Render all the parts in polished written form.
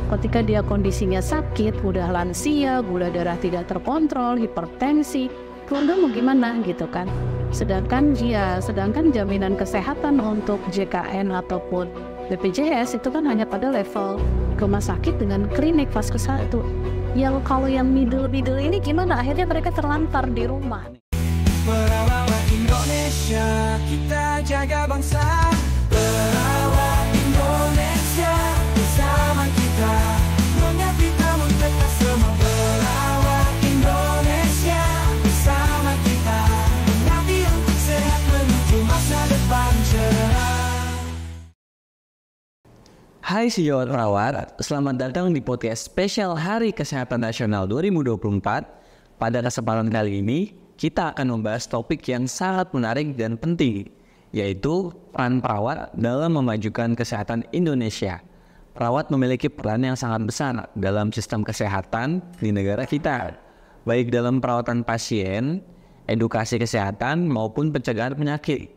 Ketika dia kondisinya sakit, udah lansia, gula darah tidak terkontrol, hipertensi, keluarga mau gimana gitu kan. Sedangkan jaminan kesehatan untuk JKN ataupun BPJS itu kan hanya pada level rumah sakit dengan klinik fase 1. Yang kalau yang middle ini gimana? Akhirnya mereka terlantar di rumah. Merawat Indonesia, kita jaga bangsa. Merawat Indonesia, bersama kita. Mengabdi kamu tetap semua. Merawat Indonesia, bersama kita. Mengabdi untuk sehat menuju masa depan cerah. Hai sejawat perawat, selamat datang di podcast spesial Hari Kesehatan Nasional 2024. Pada kesempatan kali ini, kita akan membahas topik yang sangat menarik dan penting, yaitu peran perawat dalam memajukan kesehatan Indonesia. Perawat memiliki peran yang sangat besar dalam sistem kesehatan di negara kita, baik dalam perawatan pasien, edukasi kesehatan, maupun pencegahan penyakit.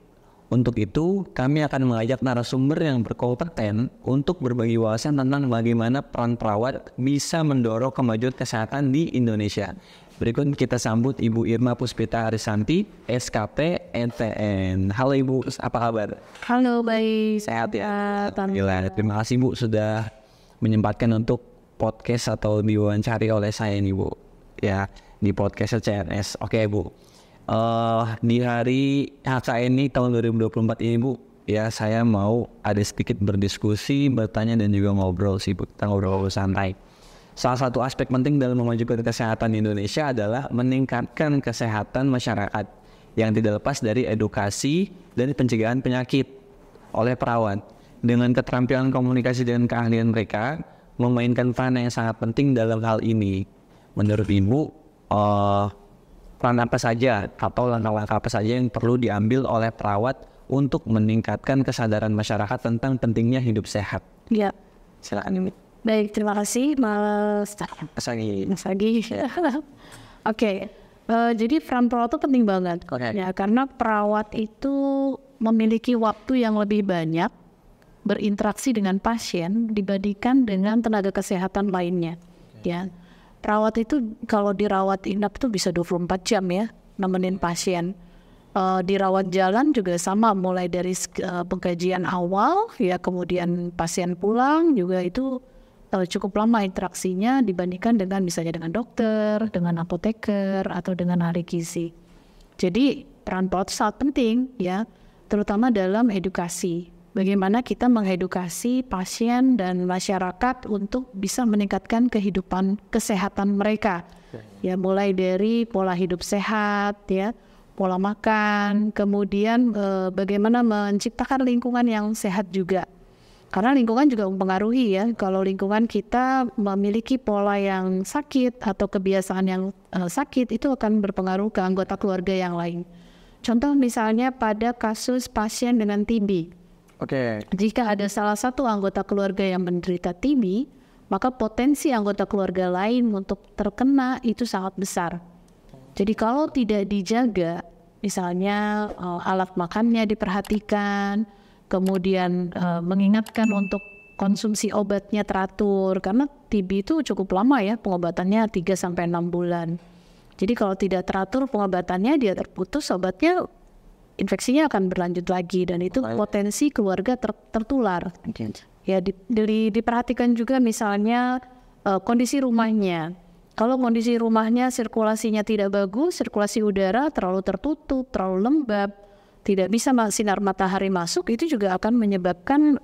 Untuk itu, kami akan mengajak narasumber yang berkompeten untuk berbagi wawasan tentang bagaimana peran perawat bisa mendorong kemajuan kesehatan di Indonesia. Berikut kita sambut Ibu Irma Puspita Arisanti, SKP NTN. Halo Ibu, apa kabar? Halo, baik. Sehat ya? Alhamdulillah. Terima kasih Bu sudah menyempatkan untuk podcast atau diwawancari oleh saya nih Bu. Ya, di podcast CNS. Oke Bu. Di hari HKN tahun 2024 ini Bu, ya saya mau ada sedikit berdiskusi, bertanya dan juga ngobrol sih Bu. Kita ngobrol santai. Salah satu aspek penting dalam memajukan kesehatan Indonesia adalah meningkatkan kesehatan masyarakat yang tidak lepas dari edukasi dan pencegahan penyakit oleh perawat. Dengan keterampilan komunikasi dan keahlian mereka, memainkan peran yang sangat penting dalam hal ini. Menurut Ibu, peran apa saja atau langkah-langkah apa saja yang perlu diambil oleh perawat untuk meningkatkan kesadaran masyarakat tentang pentingnya hidup sehat? Ya. Silakan Ibu. Baik, terima kasih Mas Agi. Oke, jadi peran perawat itu penting banget. Ya, karena perawat itu memiliki waktu yang lebih banyak berinteraksi dengan pasien dibandingkan dengan tenaga kesehatan lainnya. Ya, perawat itu kalau dirawat inap itu bisa 24 jam ya, nemenin pasien. Dirawat jalan juga sama, mulai dari pengkajian awal, ya kemudian pasien pulang juga itu cukup lama interaksinya dibandingkan dengan misalnya dengan dokter, dengan apoteker, atau dengan ahli gizi. Jadi peran perawat sangat penting ya, terutama dalam edukasi. Bagaimana kita mengedukasi pasien dan masyarakat untuk bisa meningkatkan kehidupan kesehatan mereka. Ya, mulai dari pola hidup sehat, ya, pola makan, kemudian bagaimana menciptakan lingkungan yang sehat juga. Karena lingkungan juga mempengaruhi ya, kalau lingkungan kita memiliki pola yang sakit atau kebiasaan yang sakit, itu akan berpengaruh ke anggota keluarga yang lain. Contoh misalnya pada kasus pasien dengan TB. Jika ada salah satu anggota keluarga yang menderita TB, maka potensi anggota keluarga lain untuk terkena itu sangat besar. Jadi kalau tidak dijaga, misalnya alat makannya diperhatikan, kemudian mengingatkan untuk konsumsi obatnya teratur, karena TB itu cukup lama ya pengobatannya 3-6 bulan. Jadi kalau tidak teratur pengobatannya, dia terputus obatnya, infeksinya akan berlanjut lagi dan itu potensi keluarga tertular. Ya diperhatikan juga misalnya kondisi rumahnya. Kalau kondisi rumahnya sirkulasinya tidak bagus, sirkulasi udara terlalu tertutup, terlalu lembab, tidak bisa sinar matahari masuk, itu juga akan menyebabkan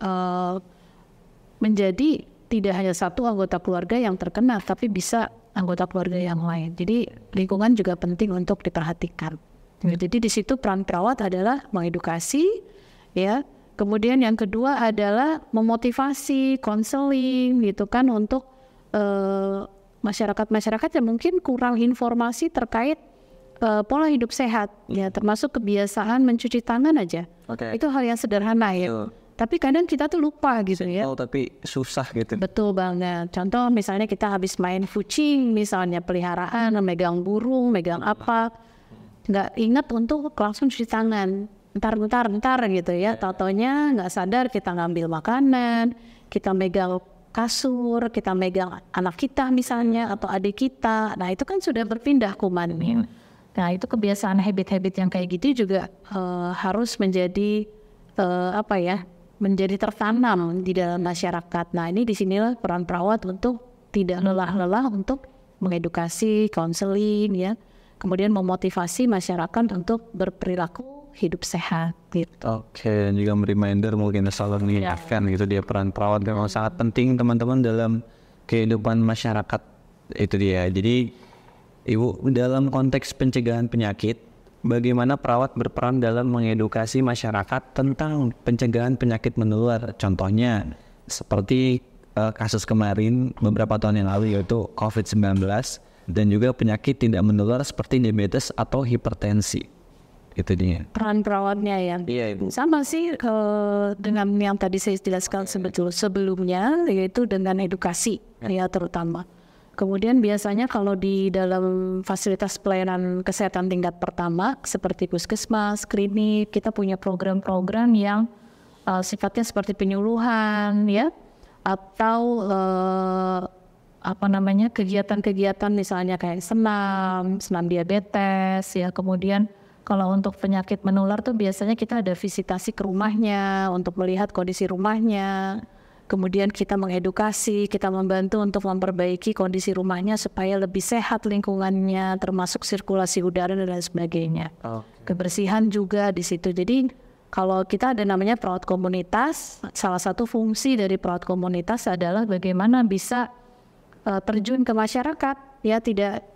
menjadi tidak hanya satu anggota keluarga yang terkena, tapi bisa anggota keluarga yang lain. Jadi lingkungan juga penting untuk diperhatikan. Jadi di situ peran perawat adalah mengedukasi, ya. Kemudian yang kedua adalah memotivasi, konseling, gitu kan, untuk masyarakat-masyarakat yang mungkin kurang informasi terkait pola hidup sehat, ya, termasuk kebiasaan mencuci tangan aja. Itu hal yang sederhana ya. Tapi kadang kita tuh lupa gitu ya. Tapi susah gitu. Betul banget. Contoh misalnya kita habis main kucing, misalnya peliharaan, megang burung, megang apa, nggak ingat untuk langsung cuci tangan. Bentar gitu ya. Taunya nggak sadar kita ngambil makanan, kita megang kasur, kita megang anak kita misalnya atau adik kita. Nah itu kan sudah berpindah kumannya. Nah itu kebiasaan habit-habit yang kayak gitu juga harus menjadi menjadi tertanam di dalam masyarakat. Nah ini disinilah peran perawat untuk tidak lelah-lelah untuk mengedukasi, konseling ya, kemudian memotivasi masyarakat untuk berperilaku hidup sehat gitu. Oke, dan juga reminder mungkin selalu mengingatkan gitu dia peran perawat memang sangat penting teman-teman dalam kehidupan masyarakat itu dia. Jadi Ibu dalam konteks pencegahan penyakit, bagaimana perawat berperan dalam mengedukasi masyarakat tentang pencegahan penyakit menular? Contohnya seperti kasus kemarin beberapa tahun yang lalu yaitu COVID-19 dan juga penyakit tidak menular seperti diabetes atau hipertensi. Itu dia. Peran perawatnya ya. Iya Ibu. Sama sih dengan yang tadi saya jelaskan sebelumnya, yaitu dengan edukasi ya terutama. Kemudian biasanya kalau di dalam fasilitas pelayanan kesehatan tingkat pertama seperti puskesmas, klinik, kita punya program-program yang sifatnya seperti penyuluhan ya, atau kegiatan-kegiatan misalnya kayak senam diabetes ya. Kemudian kalau untuk penyakit menular tuh biasanya kita ada visitasi ke rumahnya untuk melihat kondisi rumahnya. Kemudian kita mengedukasi, kita membantu untuk memperbaiki kondisi rumahnya supaya lebih sehat lingkungannya, termasuk sirkulasi udara dan lain sebagainya. Kebersihan juga di situ. Jadi kalau kita ada namanya perawat komunitas, salah satu fungsi dari perawat komunitas adalah bagaimana bisa terjun ke masyarakat ya,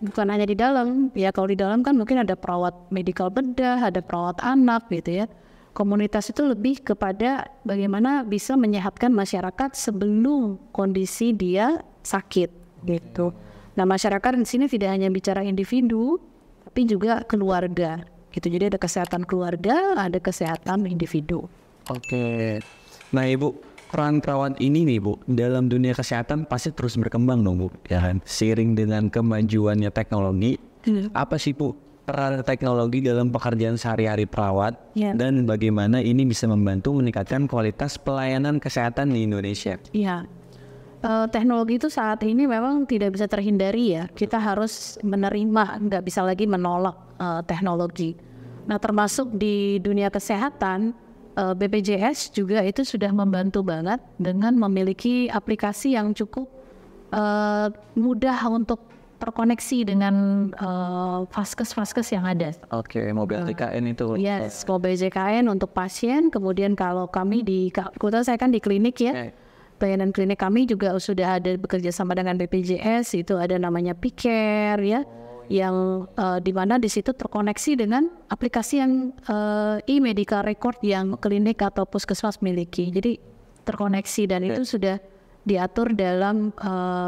bukan hanya di dalam ya. Kalau di dalam kan mungkin ada perawat medikal bedah, ada perawat anak gitu ya. Komunitas itu lebih kepada bagaimana bisa menyehatkan masyarakat sebelum kondisi dia sakit gitu. Nah masyarakat di sini tidak hanya bicara individu tapi juga keluarga gitu. Jadi ada kesehatan keluarga, ada kesehatan individu. Oke. Nah Ibu, peran perawat ini nih Bu, dalam dunia kesehatan pasti terus berkembang dong Bu, ya kan? Seiring dengan kemajuannya teknologi, apa sih Bu peran teknologi dalam pekerjaan sehari-hari perawat dan bagaimana ini bisa membantu meningkatkan kualitas pelayanan kesehatan di Indonesia? Iya, teknologi itu saat ini memang tidak bisa terhindari ya. Kita harus menerima, nggak bisa lagi menolak teknologi. Nah termasuk di dunia kesehatan, BPJS juga itu sudah membantu banget dengan memiliki aplikasi yang cukup mudah untuk terkoneksi dengan vaskes-vaskes yang ada. Oke, mobil JKN itu. Yes, mobil JKN untuk pasien. Kemudian kalau kami kebetulan saya kan di klinik ya. Pelayanan klinik kami juga sudah ada bekerja sama dengan BPJS. Itu ada namanya P-Care ya, yang di mana di situ terkoneksi dengan aplikasi yang e-medical record yang klinik atau puskesmas miliki. Jadi terkoneksi dan itu sudah diatur dalam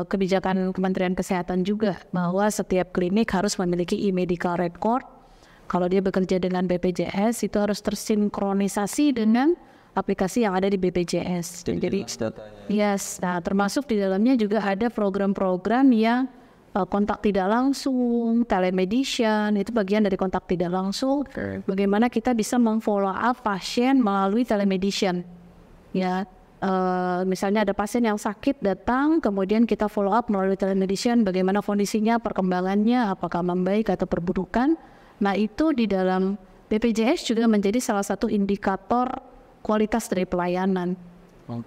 kebijakan Kementerian Kesehatan juga bahwa setiap klinik harus memiliki e-medical record. Kalau dia bekerja dengan BPJS itu harus tersinkronisasi dengan aplikasi yang ada di BPJS. Jadi yes, nah termasuk di dalamnya juga ada program-program yang kontak tidak langsung, telemedicine, itu bagian dari kontak tidak langsung. Bagaimana kita bisa memfollow up pasien melalui telemedicine ya. Misalnya ada pasien yang sakit datang, kemudian kita follow up melalui telemedicine, bagaimana kondisinya, perkembangannya, apakah membaik atau perburukan. Nah itu di dalam BPJS juga menjadi salah satu indikator kualitas dari pelayanan.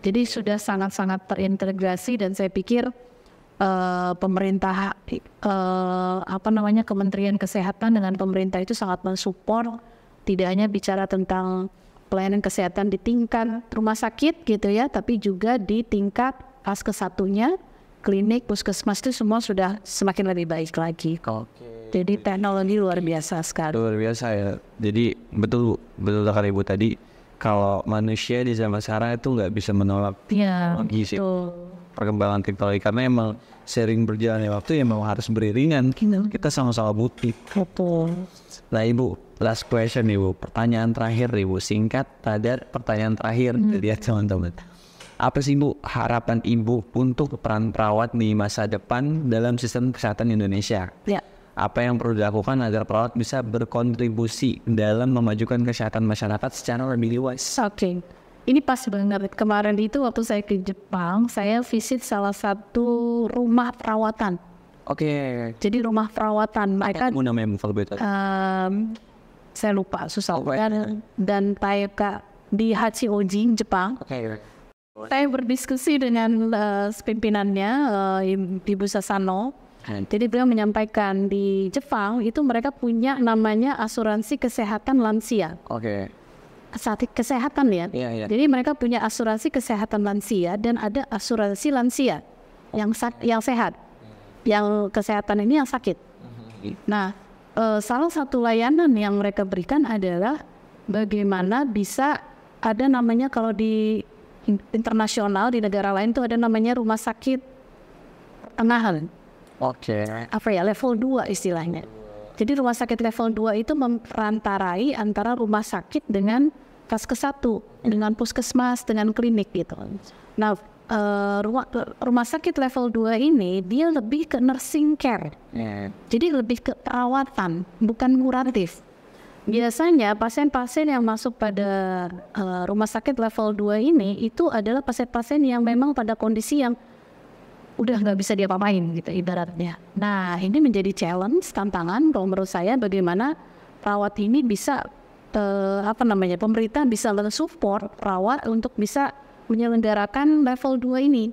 Jadi sudah sangat-sangat terintegrasi dan saya pikir pemerintah, Kementerian Kesehatan dengan pemerintah itu sangat mensupport, tidak hanya bicara tentang pelayanan kesehatan di tingkat rumah sakit gitu ya, tapi juga di tingkat vaskes satunya, klinik, puskesmas itu semua sudah semakin lebih baik lagi. Jadi teknologi luar biasa sekali. Luar biasa ya. Jadi betul kata Ibu tadi, kalau manusia di zaman sekarang itu nggak bisa menolak teknologi sih. Perkembangan teknologi karena emang sering berjalannya waktu ya memang harus beriringan. Kita sama-sama butuh. Nah Ibu, last question Ibu, pertanyaan terakhir Ibu, singkat, padat, pertanyaan terakhir dari teman-teman. Apa sih Bu harapan Ibu untuk peran perawat di masa depan dalam sistem kesehatan Indonesia? Apa yang perlu dilakukan agar perawat bisa berkontribusi dalam memajukan kesehatan masyarakat secara lebih luas? Ini pas banget. Kemarin itu waktu saya ke Jepang, saya visit salah satu rumah perawatan. Oke. Jadi rumah perawatan mereka, Kamu namanya kalau boleh tahu? saya lupa susah dan Taeka di Hachioji, Jepang. Oke. Saya berdiskusi dengan pimpinannya, Ibu Sasano. Jadi beliau menyampaikan di Jepang itu mereka punya namanya asuransi kesehatan lansia. Oke. Kesehatan ya. Iya. Jadi mereka punya asuransi kesehatan lansia dan ada asuransi lansia yang sehat. Yang kesehatan ini yang sakit. Nah, salah satu layanan yang mereka berikan adalah bagaimana bisa ada namanya kalau di internasional di negara lain itu ada namanya rumah sakit pertengahan. Oke. Apa ya, level 2 istilahnya. Jadi rumah sakit level 2 itu memperantarai antara rumah sakit dengan Vaskes 1, dengan puskesmas, dengan klinik gitu. Nah, rumah sakit level 2 ini dia lebih ke nursing care. Jadi lebih ke perawatan, bukan kuratif. Biasanya pasien-pasien yang masuk pada rumah sakit level 2 ini itu adalah pasien-pasien yang memang pada kondisi yang udah nggak bisa diapa-apain gitu ibaratnya. Nah, ini menjadi challenge, tantangan kalau menurut saya bagaimana perawat ini bisa pemerintah bisa mensupport perawat untuk bisa menyelenggarakan level 2 ini.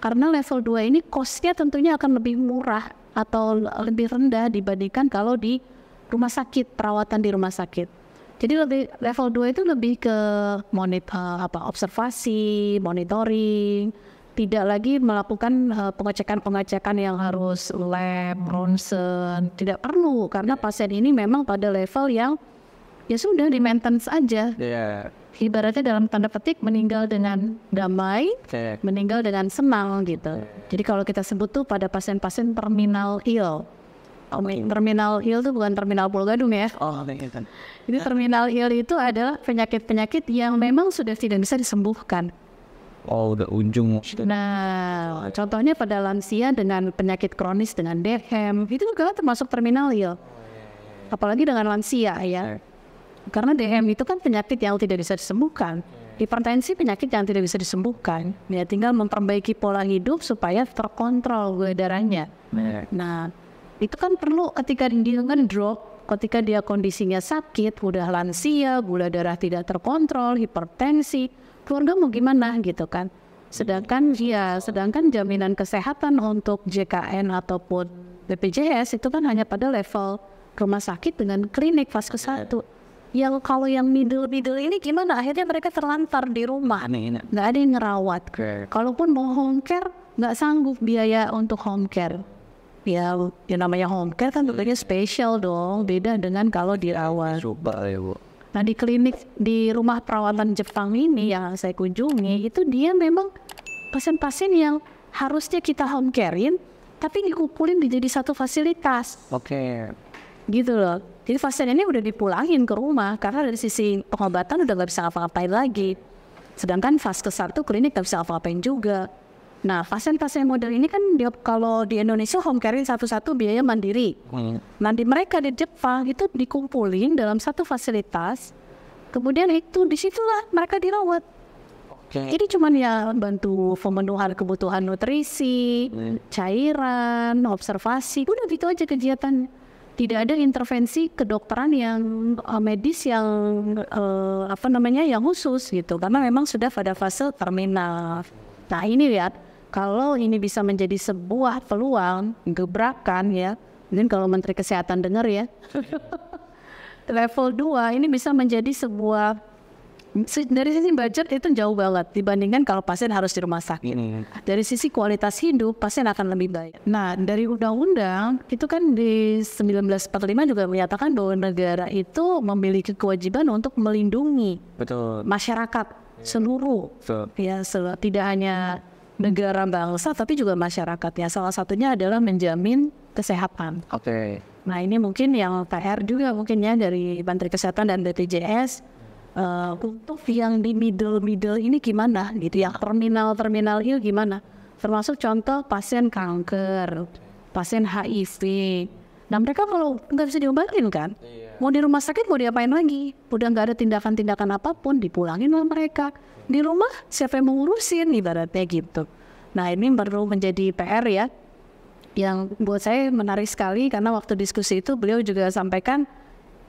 Karena level 2 ini cost-nya tentunya akan lebih murah atau lebih rendah dibandingkan kalau di rumah sakit, perawatan di rumah sakit. Jadi level 2 itu lebih ke observasi, monitoring, tidak lagi melakukan pengecekan yang harus lab, ronsen, tidak perlu karena pasien ini memang pada level yang ya sudah di maintenance aja. Ibaratnya dalam tanda petik meninggal dengan damai, meninggal dengan senang gitu. Jadi kalau kita sebut tuh pada pasien-pasien terminal ill. Terminal ill itu bukan terminal Pulau Gadung ya. Jadi terminal ill itu adalah penyakit-penyakit yang memang sudah tidak bisa disembuhkan. Udah ujung. Nah, contohnya pada lansia dengan penyakit kronis dengan DM, itu juga termasuk terminal ill. Apalagi dengan lansia ya. Karena DM itu kan penyakit yang tidak bisa disembuhkan. Hipertensi penyakit yang tidak bisa disembuhkan. Ya tinggal memperbaiki pola hidup supaya terkontrol gula darahnya. Nah, itu kan perlu ketika dia drop, ketika dia kondisinya sakit, udah lansia, gula darah tidak terkontrol, hipertensi, keluarga mau gimana gitu kan. Sedangkan jaminan kesehatan untuk JKN ataupun BPJS itu kan hanya pada level rumah sakit dengan klinik Vaskes 1. Yang kalau yang middle ini gimana? Akhirnya mereka terlantar di rumah, nggak ada yang ngerawat. Kalaupun mau home care, nggak sanggup biaya untuk home care. Ya namanya home care kan tentunya spesial dong, beda dengan kalau dirawat. Coba ya Bu. Nah di klinik di rumah perawatan Jepang ini yang saya kunjungi itu dia memang pasien-pasien yang harusnya kita home care-in, tapi dikumpulin jadi satu fasilitas. Gitu loh. Jadi pasien ini udah dipulangin ke rumah karena dari sisi pengobatan udah nggak bisa ngapa-ngapain lagi. Sedangkan Vaskes 1 klinik nggak bisa ngapa-ngapain juga. Nah pasien-pasien model ini kan kalau di Indonesia home care satu-satu biaya mandiri. Nah di mereka di Jepang itu dikumpulin dalam satu fasilitas. Kemudian itu disitulah mereka dirawat. Jadi cuman ya bantu pemenuhan kebutuhan nutrisi, cairan, observasi, udah gitu aja kegiatannya. Tidak ada intervensi kedokteran yang medis yang yang khusus gitu karena memang sudah pada fase terminal. Nah ini lihat kalau ini bisa menjadi sebuah peluang gebrakan ya, mungkin kalau Menteri Kesehatan dengar ya, level 2 ini bisa menjadi sebuah dari sisi budget itu jauh banget dibandingkan kalau pasien harus di rumah sakit. Dari sisi kualitas hidup pasien akan lebih baik. Nah dari undang-undang itu kan di 1945 juga menyatakan bahwa negara itu memiliki kewajiban untuk melindungi masyarakat seluruh. Ya tidak hanya negara bangsa tapi juga masyarakat ya. Salah satunya adalah menjamin kesehatan. Nah ini mungkin yang PR juga mungkin ya dari Menteri Kesehatan dan BPJS. Untuk yang di middle ini gimana gitu ya, terminal ill gimana, termasuk contoh pasien kanker, pasien HIV. Nah mereka kalau nggak bisa diobatin kan, Mau di rumah sakit mau diapain lagi? Udah nggak ada tindakan-tindakan apapun, dipulangin sama mereka. Di rumah siapa yang mengurusin ibaratnya gitu. Nah ini perlu menjadi PR ya, yang buat saya menarik sekali karena waktu diskusi itu beliau juga sampaikan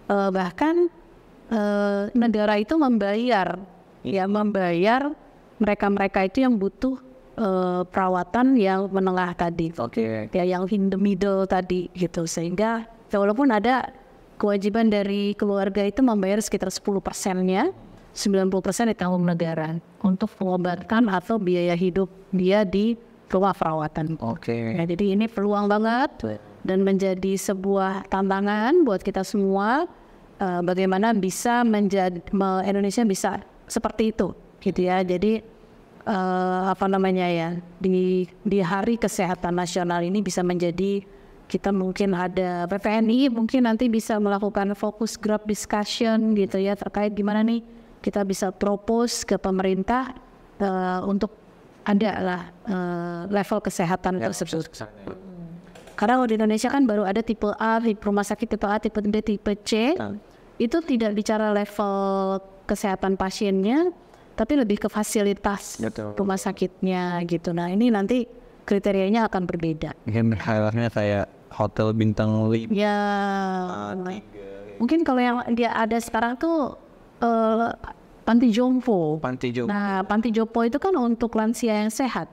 bahkan negara itu membayar mereka itu yang butuh perawatan yang menengah tadi, ya yang in the middle tadi gitu, sehingga walaupun ada kewajiban dari keluarga itu membayar sekitar 10%-nya, 90% ditanggung negara untuk pengobatan atau biaya hidup dia di rumah perawatan. Ya, jadi ini peluang banget dan menjadi sebuah tantangan buat kita semua, bagaimana bisa menjadi Indonesia bisa seperti itu, gitu ya. Jadi di Hari Kesehatan Nasional ini bisa menjadi, kita mungkin ada PPNI mungkin nanti bisa melakukan focus group discussion gitu ya, terkait gimana nih kita bisa propose ke pemerintah untuk ada lah level kesehatan tersebut. Karena di Indonesia kan baru ada tipe A, rumah sakit tipe A, tipe B, tipe C. Itu tidak bicara level kesehatan pasiennya, tapi lebih ke fasilitas rumah sakitnya gitu. Nah ini nanti kriterianya akan berbeda. Mungkin halnya kayak hotel bintang 5. Ya, mungkin kalau yang dia ada sekarang tuh panti jompo. Nah, panti jompo itu kan untuk lansia yang sehat.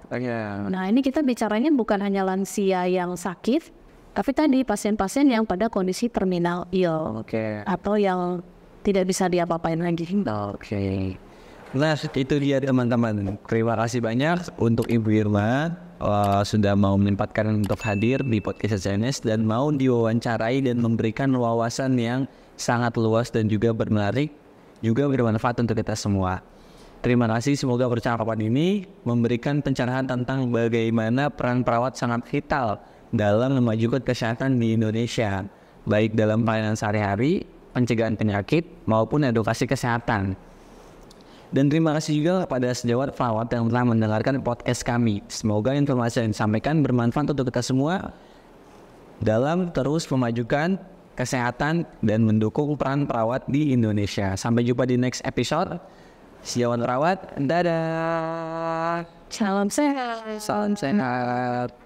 Nah, ini kita bicaranya bukan hanya lansia yang sakit, tapi tadi pasien-pasien yang pada kondisi terminal ill atau yang tidak bisa diapa-apain lagi. Nah, itu dia teman-teman. Terima kasih banyak untuk Ibu Irma sudah mau menyempatkan untuk hadir di podcast CNS dan mau diwawancarai dan memberikan wawasan yang sangat luas dan juga menarik, juga bermanfaat untuk kita semua. Terima kasih, semoga percakapan ini memberikan pencerahan tentang bagaimana peran perawat sangat vital dalam memajukan kesehatan di Indonesia, baik dalam pelayanan sehari-hari, pencegahan penyakit, maupun edukasi kesehatan. Dan terima kasih juga kepada sejawat perawat yang telah mendengarkan podcast kami. Semoga informasi yang disampaikan bermanfaat untuk kita semua dalam terus memajukan kesehatan dan mendukung peran perawat di Indonesia. Sampai jumpa di next episode. Sejawat perawat, dadah. Salam sehat. Salam sehat.